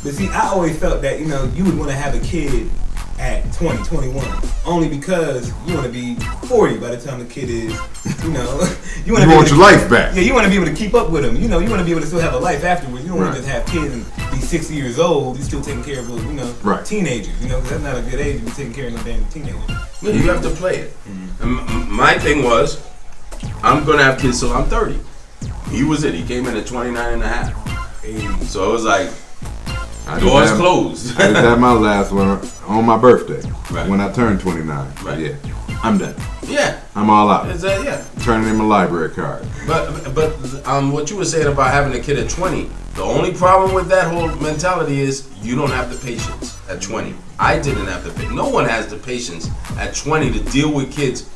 But see, I always felt that, you know, you would want to have a kid at 20, 21. Only because you want to be 40 by the time the kid is, you know. you want your life back. Yeah, you want to be able to keep up with them. You know, you want to be able to still have a life afterwards. You don't want to just have kids and be 60 years old. You're still taking care of, you know, teenagers. You know, because that's not a good age to be taking care of no damn teenager. Yeah, you have to play it. And my thing was, I'm going to have kids till I'm 30. He was it. He came in at 29 and a half. Hey. So it was like, doors closed. I just had my last one on my birthday when I turned 29. Right. Yeah, I'm done. Yeah. I'm all out. Is that, yeah. Turning in my library card. But what you were saying about having a kid at 20, the only problem with that whole mentality is you don't have the patience at 20. I didn't have the patience. No one has the patience at 20 to deal with kids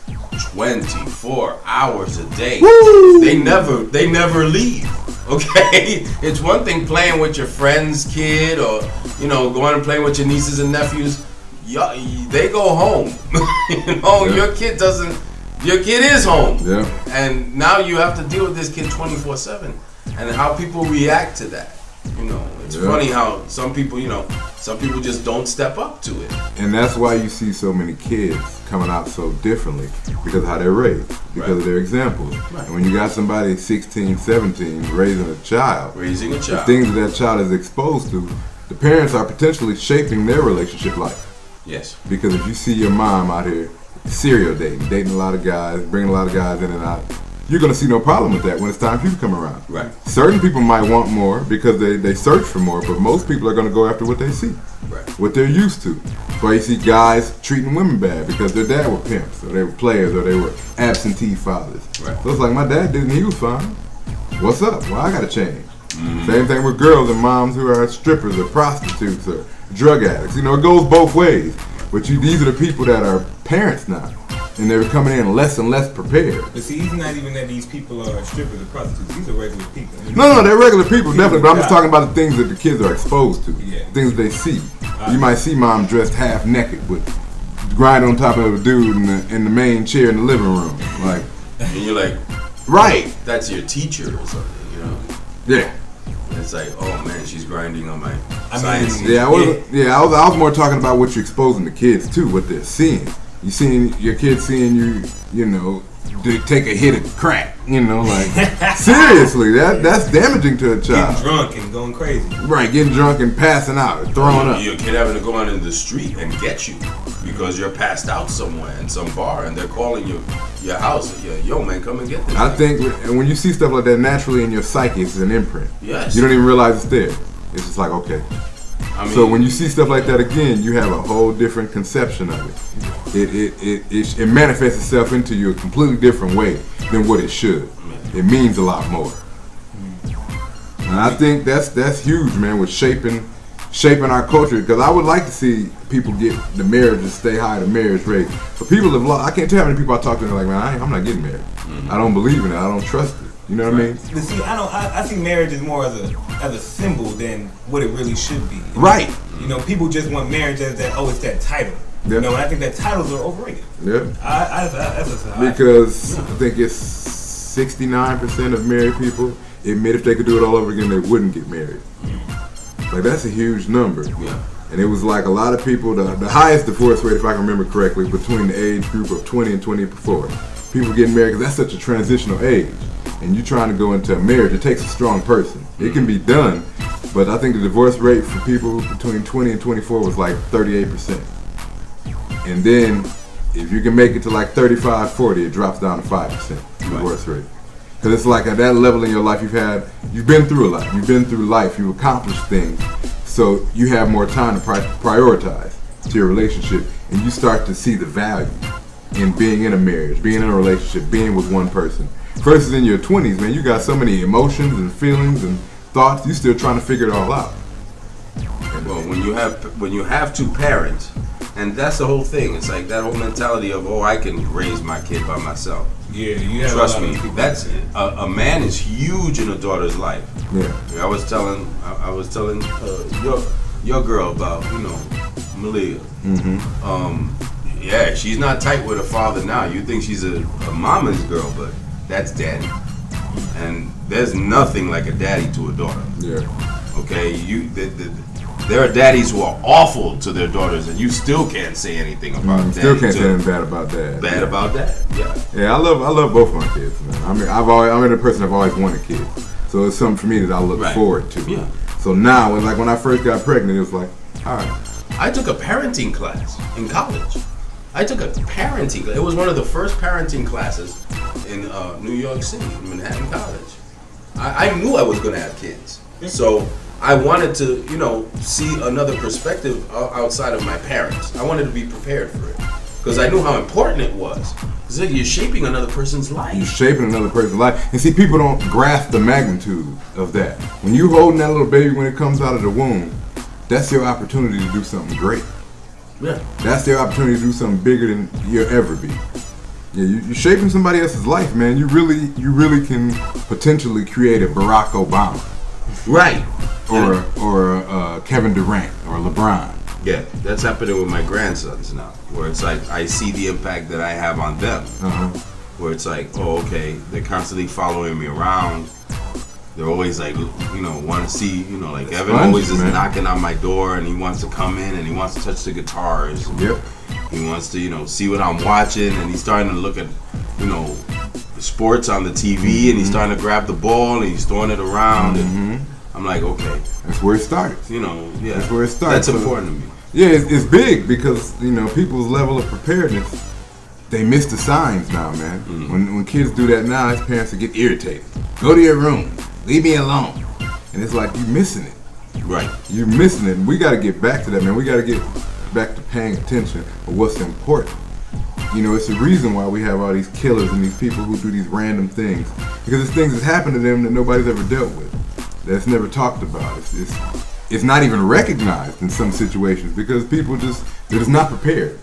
24 hours a day. Woo! They never leave. Okay? It's one thing playing with your friend's kid or, you know, going and playing with your nieces and nephews. They go home. You know, your kid is home. Yeah. And now you have to deal with this kid 24/7 and how people react to that. You know, it's funny how some people just don't step up to it. And that's why you see so many kids coming out so differently, because of how they're raised, because of their examples. Right. And when you got somebody 16, 17 raising a child, the things that child is exposed to, the parents are potentially shaping their relationship life. Yes. Because if you see your mom out here serial dating a lot of guys, bringing a lot of guys in and out, you're going to see no problem with that when it's time for you to come around. Right. Certain people might want more because they search for more, but most people are going to go after what they see, what they're used to. That's why you see guys treating women bad because their dad were pimps, or they were players, or they were absentee fathers. Right. So it's like, my dad didn't, he was fine. What's up? Well, I got to change. Same thing with girls and moms who are strippers or prostitutes or drug addicts. You know, it goes both ways. But these are the people that are parents now. And they're coming in less and less prepared. But see, it's not even that these people are strippers or prostitutes. These are regular people. I mean, no, they're regular people, definitely. But I'm just talking about the things that the kids are exposed to. Yeah. Things they see. You might see mom dressed half naked with grinding on top of a dude in the main chair in the living room. Like, and you're like, right. That's your teacher or something, you know? Yeah. And it's like, oh man, she's grinding on my science. I was more talking about what you're exposing the kids to, what they're seeing. You seeing your kids seeing you know, take a hit of crack, you know, like seriously, that's damaging to a child. Getting drunk and going crazy. Right, getting drunk and passing out, or throwing up. Your kid having to go out into the street and get you because you're passed out somewhere in some bar and they're calling your house. Yo man, come and get this. I think when you see stuff like that, naturally in your psyche, it's an imprint. Yes. You don't even realize it's there. It's just like, okay. I mean, so when you see stuff like that again, you have a whole different conception of it. It manifests itself into you a completely different way than what it should. It means a lot more. And I think that's huge, man, with shaping our culture. Because I would like to see people get the marriage and stay high, the marriage rate. But people have lost. I can't tell how many people I talk to and they're like, man, I'm not getting married. I don't believe in it. I don't trust it. You know what I mean? But see, I see marriage as more as a symbol than what it really should be. Right. You know, people just want marriage as that. Oh, it's that title. Yep. You know, and I think that titles are overrated. Yep. Because I think it's 69% of married people admit if they could do it all over again, they wouldn't get married. Like, that's a huge number. Yeah. And it was like a lot of people, the highest divorce rate, if I can remember correctly, between the age group of 20 and 24. People getting married, because that's such a transitional age. And you trying to go into a marriage, it takes a strong person. It can be done, but I think the divorce rate for people between 20 and 24 was like 38%. And then, if you can make it to like 35, 40, it drops down to 5% divorce rate. Because it's like at that level in your life, you've been through a lot. You've been through life. You've accomplished things. So you have more time to prioritize to your relationship, and you start to see the value in being in a marriage, being in a relationship, being with one person. Versus in your 20s, man, you got so many emotions and feelings and thoughts. You still trying to figure it all out. Well, when you have two parents, and that's the whole thing. It's like that whole mentality of, oh, I can raise my kid by myself. Yeah, you have Trust me, that's a man is huge in a daughter's life. Yeah. I was telling your girl about, Malia. Mm-hmm. Yeah, she's not tight with her father now. You think she's a mama's girl, but that's daddy. And there's nothing like a daddy to a daughter. Yeah. Okay, there are daddies who are awful to their daughters, and you still can't say anything about daddy. Still can't say anything bad about dad. Bad about dad. Yeah. Yeah, I love both my kids, man. I mean, I'm a person I've always wanted kids, so it's something for me that I look forward to. Yeah. So now, when I first got pregnant, it was like, all right. I took a parenting class in college. It was one of the first parenting classes in New York City, Manhattan College. I knew I was going to have kids, so I wanted to, see another perspective outside of my parents. I wanted to be prepared for it because I knew how important it was. Because you're shaping another person's life. You're shaping another person's life. And see, people don't grasp the magnitude of that. When you holding that little baby when it comes out of the womb, that's your opportunity to do something great. Yeah. That's their opportunity to do something bigger than you'll ever be. Yeah, you're shaping somebody else's life, man. You really can potentially create a Barack Obama. Right. Or Kevin Durant or LeBron. Yeah, that's happening with my grandsons now, where it's like I see the impact that I have on them. Where it's like, oh, okay, they're constantly following me around. They're always like, want to see, like it's Evan always is knocking on my door and he wants to come in and he wants to touch the guitars. Yep. He wants to, see what I'm watching, and he's starting to look at, sports on the TV, and he's starting to grab the ball and he's throwing it around. And I'm like, okay. That's where it starts. Yeah. That's where it starts. That's important to me. Yeah, it's big because, people's level of preparedness, they miss the signs now, man. When kids do that now, his parents will get irritated. Go to your room. Leave me alone. And it's like, you're missing it. Right. You're missing it. And we got to get back to that, man. We got to get back to paying attention of what's important. It's the reason why we have all these killers and these people who do these random things. Because it's things that happen to them that nobody's ever dealt with. That's never talked about. It's not even recognized in some situations because people they're just not prepared.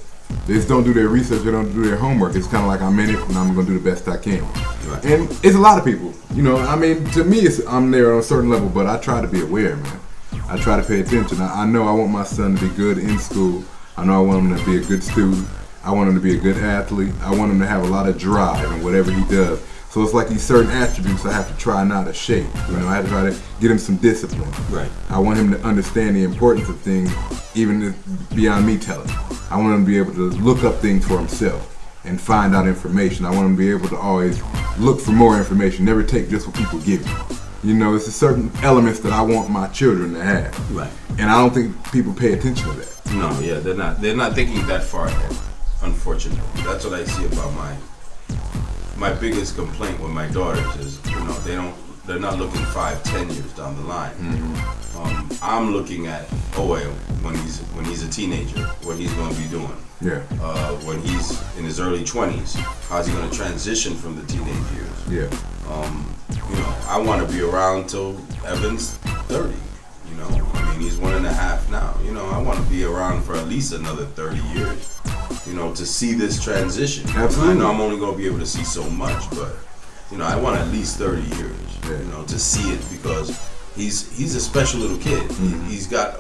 They just don't do their research, they don't do their homework. It's kind of like, I'm in it and I'm going to do the best I can. Right. And it's a lot of people. To me, I'm there on a certain level, but I try to be aware, man. I try to pay attention. I know I want my son to be good in school. I know I want him to be a good student. I want him to be a good athlete. I want him to have a lot of drive in whatever he does. So it's like these certain attributes I have to try not to shape. I have to try to get him some discipline. Right. I want him to understand the importance of things, even beyond me telling him. I want him to be able to look up things for himself and find out information. I want him to be able to always look for more information, never take just what people give you. It's a certain elements that I want my children to have. Right. And I don't think people pay attention to that. No, yeah, they're not thinking that far ahead, unfortunately. That's what I see about my biggest complaint with my daughters is, they're not looking 5-10 years down the line. I'm looking at, when he's a teenager, what he's going to be doing. Yeah. When he's in his early 20s, how's he going to transition from the teenage years? Yeah. I want to be around till Evan's 30. He's 1.5 now. I want to be around for at least another 30 years. To see this transition. Absolutely. I know I'm only going to be able to see so much, but you know, I want at least 30 years, you know, to see it, because he's a special little kid. He's got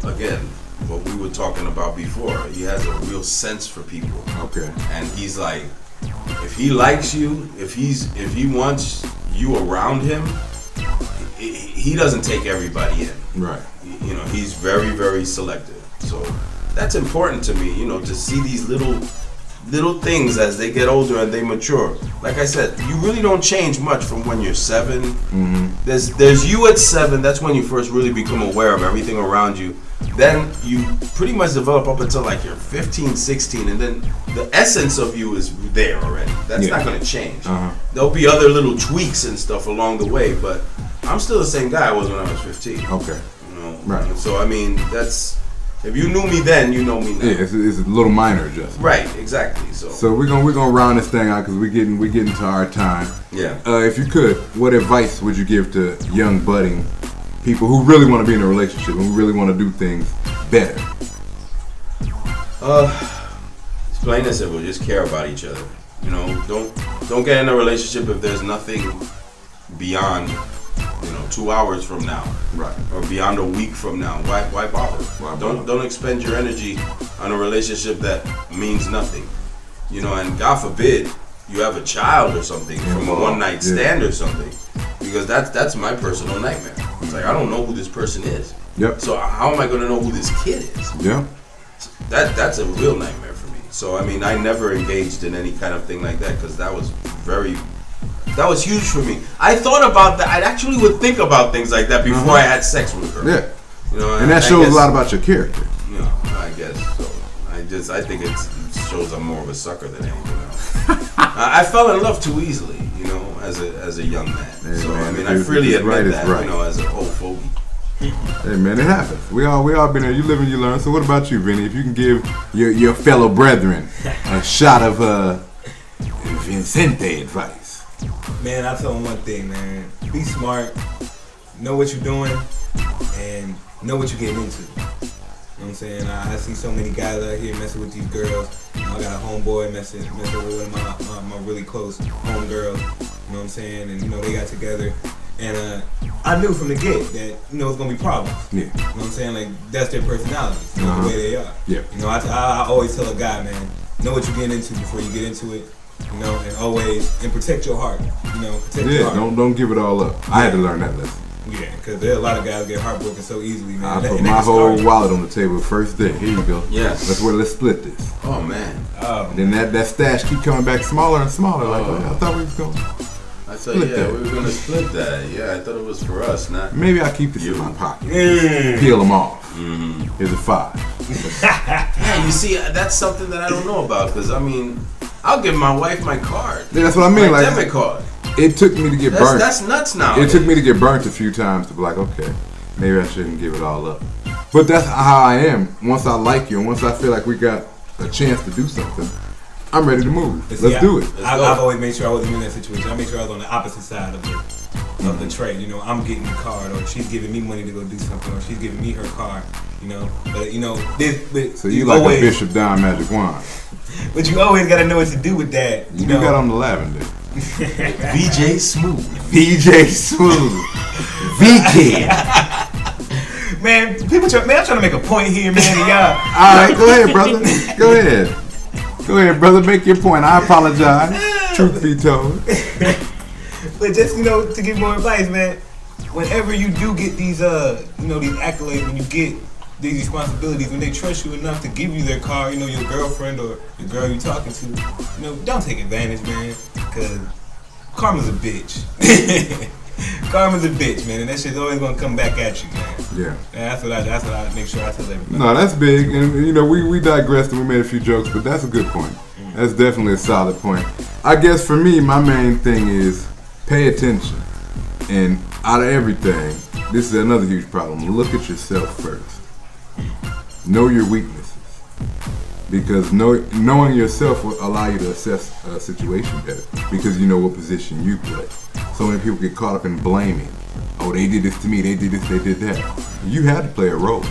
again, what we were talking about before. He has a real sense for people. Okay. And he's like, if he likes you, if he wants you around him, he doesn't take everybody in. Right. You know, he's very, very selective. So that's important to me, you know, to see these little things as they get older and they mature. Like I said, you really don't change much from when you're 7. There's you at 7. That's when you first really become aware of everything around you. Then you pretty much develop up until like you're 15, 16, and then the essence of you is there already. That's not going to change. There'll be other little tweaks and stuff along the way, but I'm still the same guy I was when I was 15. Okay. You know? Right. So I mean, that's, if you knew me then, you know me now. Yeah, it's a little minor adjustment. Right, exactly. So we're gonna round this thing out because we're getting to our time. Yeah. If you could, what advice would you give to young budding people who really want to be in a relationship and who really want to do things better? It's plain and simple. Just care about each other. You know, don't get in a relationship if there's nothing beyond, you know, 2 hours from now, right, or beyond a week from now. Why bother? Don't expend your energy on a relationship that means nothing. You know, and God forbid you have a child or something from a one-night stand or something, because that's my personal nightmare. It's like, I don't know who this person is. Yep. So how am I going to know who this kid is? Yep. That's a real nightmare for me. So I mean, I never engaged in any kind of thing like that, because that was huge for me. I thought about that. I actually would think about things like that before I had sex with a girl. Yeah. You know, and that shows a lot about your character. You know, I guess so. I think it shows I'm more of a sucker than anything else. I fell in love too easily, you know, as a young man. Hey, so man, I mean, I freely admit that, right. You know, as an old fogey. Hey man, it happens. We all been there. You live and you learn. So what about you, Vinny? If you can give your fellow brethren a shot of Vincente advice. Man, I tell them one thing, man. Be smart, know what you're doing, and know what you're getting into. You know what I'm saying? I see so many guys out here messing with these girls. You know, I got a homeboy messing with one of my really close homegirls. You know what I'm saying? And you know, they got together. And I knew from the get that, you know, it's gonna be problems. Yeah. You know what I'm saying? Like, that's their personality, you know, the way they are. Yeah. You know, I always tell a guy, man, know what you're getting into before you get into it. You know, and protect your heart. You know, protect your heart. Don't give it all up. I had to learn that lesson. Yeah, because there are a lot of guys get heartbroken so easily, man. I put my whole wallet on the table first day. Here you go. Yes. Let's split this. Oh man. And then that stash keep coming back smaller and smaller. Like, I thought we was going. I thought, we were gonna split that. Yeah, I thought it was for us, not. Maybe I'll keep this in my pocket. Peel them off. Here's a 5. Yeah, you see, that's something that I don't know about, because I mean, I'll give my wife my card. Yeah, that's what I mean. My like, debit card. It took me to get burnt. That's nuts now. It took me to get burnt a few times to be like, okay, maybe I shouldn't give it all up. But that's how I am. Once I like you, and once I feel like we got a chance to do something, I'm ready to move. Let's do it. I've always made sure I wasn't in that situation. I made sure I was on the opposite side of the trade. You know, I'm getting the card, or she's giving me money to go do something, or she's giving me her card. You know, but you know, so you like a Bishop Don Magic Wand. But you always gotta know what to do with that. You got on the lavender. VJ Smooth. VJ Smooth. V-Kid. Man, I'm trying to make a point here, man. Y'all. All right, go ahead, brother. Go ahead, brother. Make your point. I apologize. Truth be told. But just, you know, to give more advice, man. Whenever you do get these, you know, these accolades, when you get these responsibilities, when they trust you enough to give you their car, you know, your girlfriend or your girl you're talking to, you know, don't take advantage, man, because karma's a bitch. Karma's a bitch, man, and that shit's always gonna come back at you, man. Yeah. And that's what I make sure I tell everybody. No, that's big, and you know, we digressed and we made a few jokes, but that's a good point. That's definitely a solid point. I guess for me, my main thing is pay attention, and out of everything, this is another huge problem. Look at yourself first. Know your weaknesses, because knowing yourself will allow you to assess a situation better, because you know what position you play. So many people get caught up in blaming. Oh, they did this to me, they did this, they did that. You had to play a role.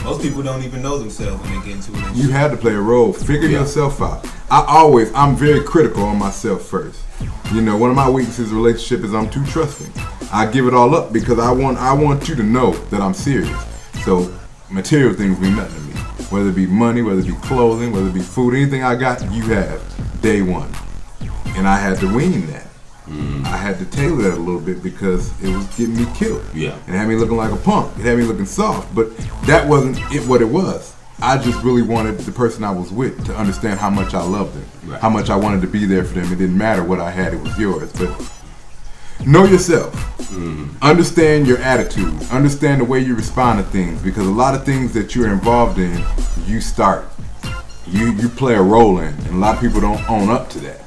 Most people don't even know themselves when they get into it. You had to play a role. Figure yourself out. I'm very critical on myself first. You know, one of my weaknesses in a relationship is I'm too trusting. I give it all up because I want you to know that I'm serious. So material things mean nothing to me. Whether it be money, whether it be clothing, whether it be food, anything I got, you have. Day one. And I had to wean that. I had to tailor that a little bit because it was getting me killed. Yeah. It had me looking like a punk. It had me looking soft. But that wasn't what it was. I just really wanted the person I was with to understand how much I loved them. How much I wanted to be there for them. It didn't matter what I had, it was yours. But know yourself. Understand your attitude. Understand the way you respond to things. Because a lot of things that you're involved in, you start. You play a role in. And a lot of people don't own up to that.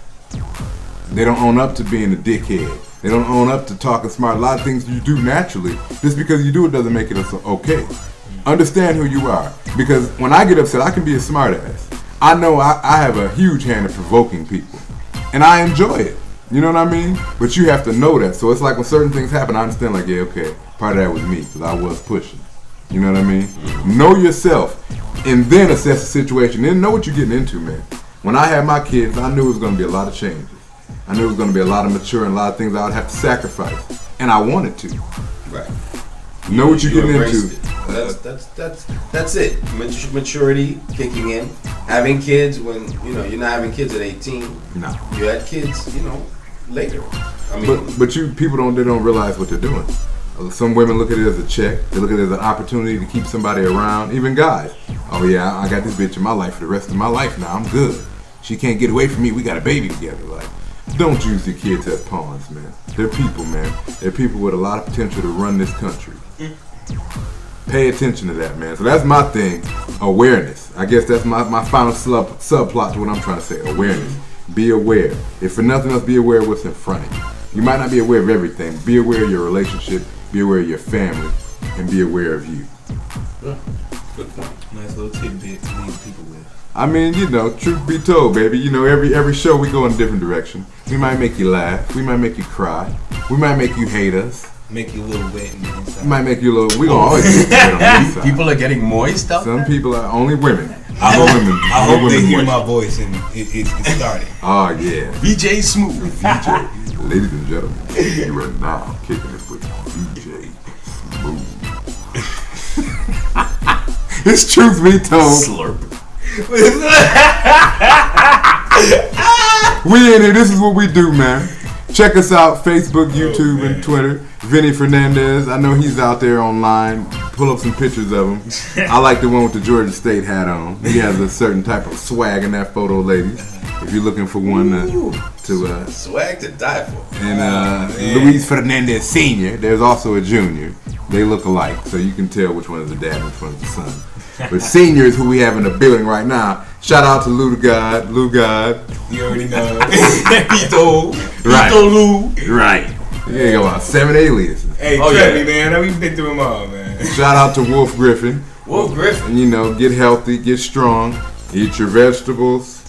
They don't own up to being a dickhead. They don't own up to talking smart. A lot of things you do naturally. Just because you do it doesn't make it okay. Understand who you are. Because when I get upset, I can be a smart ass. I know I have a huge hand at provoking people. And I enjoy it. You know what I mean? But you have to know that. So it's like when certain things happen, I understand like, yeah, okay, part of that was me because I was pushing. You know what I mean? Know yourself and then assess the situation. Then know what you're getting into, man. When I had my kids, I knew it was going to be a lot of changes. I knew it was going to be a lot of maturing, a lot of things I would have to sacrifice. And I wanted to. Right. Know what you're getting into. That's it. Maturity kicking in. Having kids when you're not having kids at 18. No. You had kids, later. I mean, but people don't realize what they're doing. Some women look at it as a check. They look at it as an opportunity to keep somebody around. Even guys. Oh yeah, I got this bitch in my life for the rest of my life now. I'm good. She can't get away from me. We got a baby together. Like, don't use your kids as pawns, man. They're people, man. They're people with a lot of potential to run this country. Pay attention to that, man. So that's my thing. Awareness. I guess that's my final subplot to what I'm trying to say. Awareness. Be aware. If for nothing else, be aware of what's in front of you. You might not be aware of everything. Be aware of your relationship. Be aware of your family. And be aware of you. Good point. Nice little tidbit to leave people with. I mean, truth be told, baby, every show we go in a different direction. We might make you laugh. We might make you cry. We might make you hate us. Make you a little wet in the inside. We might make you a little. We gonna always get wet on the inside. People are getting moist out there? Some people are only women. I hope they hear my voice and it started. Oh yeah. VJ Smooth. VJ. Ladies and gentlemen, you are now kicking it with VJ Smooth. It's truth be told. Slurp. We in here. This is what we do, man. Check us out, Facebook, YouTube, and Twitter. Vinny Fernandez. I know he's out there online. Pull up some pictures of him. I like the one with the Georgia State hat on. He has a certain type of swag in that photo, ladies. If you're looking for one to swag to die for. And Luis Fernandez Sr. There's also a junior. They look alike, so you can tell which one is the dad and which one is the son. But senior is who we have in the building right now. Shout out to Lou God. You already know. Pito. Right. Pito Lou. Right. Yeah, got about 7 aliases. Hey, trust me, man. We've been through them all, man. Shout out to Wolf Griffin. Wolf Griffin. Get healthy, get strong, eat your vegetables,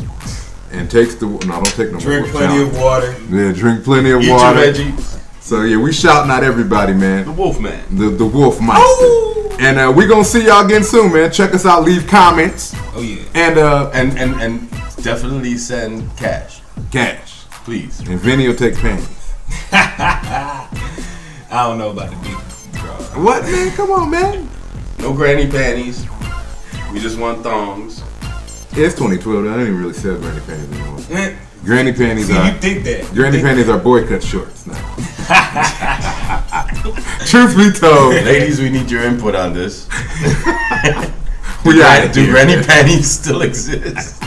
and don't take no drink more. Plenty of water. Yeah, drink plenty of eat water. Your veggies. So yeah, we shouting out everybody, man. The Wolf Man. The Wolf Meister. Oh! And we gonna see y'all again soon, man. Check us out. Leave comments. Oh yeah. And definitely send cash. Cash, please. And Vinny will take panties. I don't know about the big draw. What, man? Come on, man. No granny panties. We just want thongs. Yeah, it's 2012. I didn't even really sell granny panties anymore. Granny panties are. You think that? Granny panties are boy cut shorts now. Truth be told, ladies, we need your input on this. Do granny panties still exist?